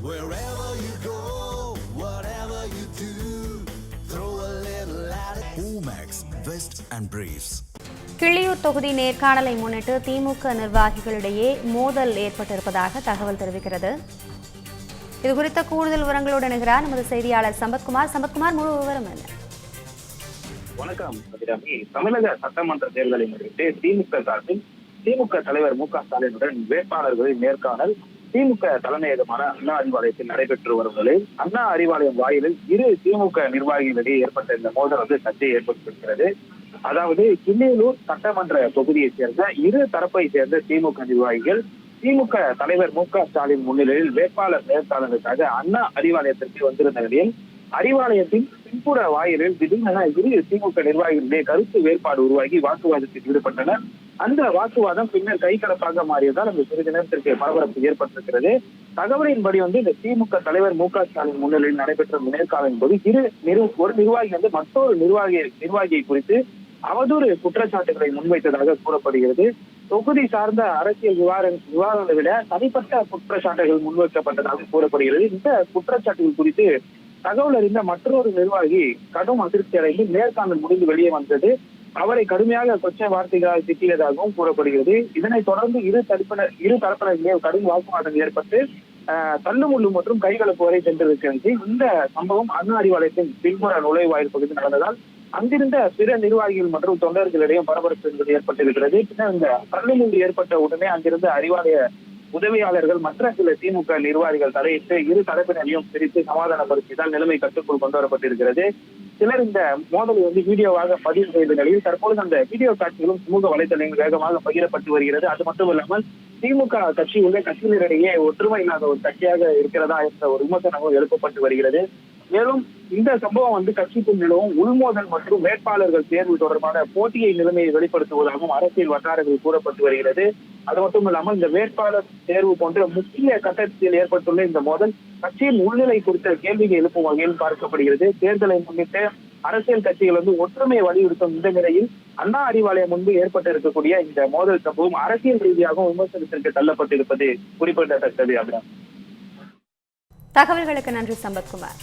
Wherever you go, whatever you do, throw a little at it. Omax, Vest and Briefs. Killiyur தொகுதி நேர்காணலை முன்னிட்டு திமுக நிர்வாகிகளிடையே மோதல் ஏற்பட்டிருப்பதாக தகவல் தெரிவிக்கிறது. இதுகுறித்த கூடுதல் விவரங்களோடு இணைகிறார் நமது செய்தியாளர் சம்பத்குமார். சம்பத்குமார், முழு விவரம் என்ன? வணக்கம் அபிராமி. தமிழக சட்டமன்ற தேர்தலை முன்னிட்டு திமுக சார்பில் திமுக தலைவர் மு க ஸ்டாலினுடன் வேட்பாளர்களின் நேர்காணல் திமுக தலைமையகமான அண்ணா அறிவாலயத்தில் நடைபெற்று வரும் நிலையில் அண்ணா அறிவாலயம் வாயிலில் இரு திமுக நிர்வாகிகளிடையே ஏற்பட்ட இந்த மோதல் சர்ச்சை ஏற்பட்டிருக்கிறது. அதாவது கிள்ளியூர் சட்டமன்ற தொகுதியைச் சேர்ந்த இரு தரப்பை சேர்ந்த திமுக நிர்வாகிகள் திமுக தலைவர் மு க ஸ்டாலின் முன்னிலையில் வேட்பாளர் நேர்காணலுக்காக அண்ணா அறிவாலயத்திற்கு வந்திருந்த நிலையில் அறிவாலயத்தின் பின்புற வாயிலில் திடீரென இரு திமுக நிர்வாகிகளிடையே கருத்து வேறுபாடு உருவாகி வாக்குவாதத்தில் ஈடுபட்டனர். அந்த வாக்குவாதம் பின்னர் கைகலப்பாக மாறியதால் அந்த சிறிது நேரத்திற்கு பரபரப்பு ஏற்பட்டிருக்கிறது. தகவலின்படி இந்த திமுக தலைவர் மு க ஸ்டாலின் முன்னிலையில் நடைபெற்ற நேர்காணலின் போது ஒரு நிர்வாகி மற்றொரு நிர்வாகியை குறித்து அவதூறு குற்றச்சாட்டுகளை முன்வைத்ததாக கூறப்படுகிறது. தொகுதி சார்ந்த அரசியல் விவாதங்களை விட தனிப்பட்ட குற்றச்சாட்டுகள் முன்வைக்கப்பட்டதாக கூறப்படுகிறது. இந்த குற்றச்சாட்டுகள் குறித்து தகவல் அறிந்த மற்றொரு நிர்வாகி கடும் அதிருப்தி அடைந்து நேர்காணல் முடிந்து வெளியே வந்தது. அவரை கடுமையாக கொச்சை வார்த்தைகளால் திட்டியதாகவும் கூறப்படுகிறது. இதனைத் தொடர்ந்து இரு தரப்பினரிடையே கடும் வாக்குவாதம் ஏற்பட்டு தள்ளுமுள்ளு மற்றும் கைகலப்பு வரை சென்றிருக்கிறது. இந்த சம்பவம் அண்ணா அறிவாலயத்தின் பின்புற நுழைவாயில் பகுதி நடந்ததால் அங்கிருந்த பிற நிர்வாகிகள் மற்றும் தொண்டர்களிடையே பரபரப்பு என்பது ஏற்பட்டிருக்கிறது. பின்னர் இந்த தள்ளுமுள்ளு ஏற்பட்ட உடனே அங்கிருந்த அறிவாலய உதவியாளர்கள் மற்ற சில திமுக நிர்வாகிகள் தலையிட்டு இரு தரப்பினரையும் பிரித்து சமாதானப்படுத்தியதால் நிலைமை கட்டுக்குள் கொண்டு வரப்பட்டிருக்கிறது. சிலர் இந்த மோதலை வீடியோவாக பதிவு செய்த நிலையில் தற்பொழுது அந்த வீடியோ காட்சிகளும் சமூக வலைதளங்கள் வேகமாக பகிரப்பட்டு வருகிறது. அது மட்டுமில்லாமல் திமுக கட்சி கட்சியினரிடையே ஒற்றுமை இல்லாத ஒரு கட்சியாக இருக்கிறதா என்ற ஒரு விமர்சனமும் எழுப்பப்பட்டு வருகிறது. மேலும் இந்த சம்பவம் கட்சிக்குள் நிலவும் உள்மோதல் மற்றும் வேட்பாளர்கள் தேர்வு தொடர்பான போட்டியை நிலைமையை வெளிப்படுத்துவதாகவும் அரசியல் வட்டாரங்கள் கூறப்பட்டு வருகிறது. அது மட்டும் இல்லாமல் இந்த வேட்பாளர் தேர்வு போன்ற முக்கிய கட்டத்தில் ஏற்பட்டுள்ள இந்த மோதல் கட்சியின் உள்நிலை குறித்த கேள்வியை எழுப்பும் வகையில் பார்க்கப்படுகிறது. தேர்தலை முன்னிட்டு அரசியல் கட்சிகள் ஒற்றுமையை வலியுறுத்தும் இந்த நிலையில் அண்ணா அறிவாலயம் முன்பு ஏற்பட்டு இருக்கக்கூடிய இந்த மோதல் சம்பவம் அரசியல் ரீதியாக விமர்சனத்திற்கு தள்ளப்பட்டிருப்பது குறிப்பிடத்தக்கது. தகவல்களுக்கு நன்றி சம்பத்குமார்.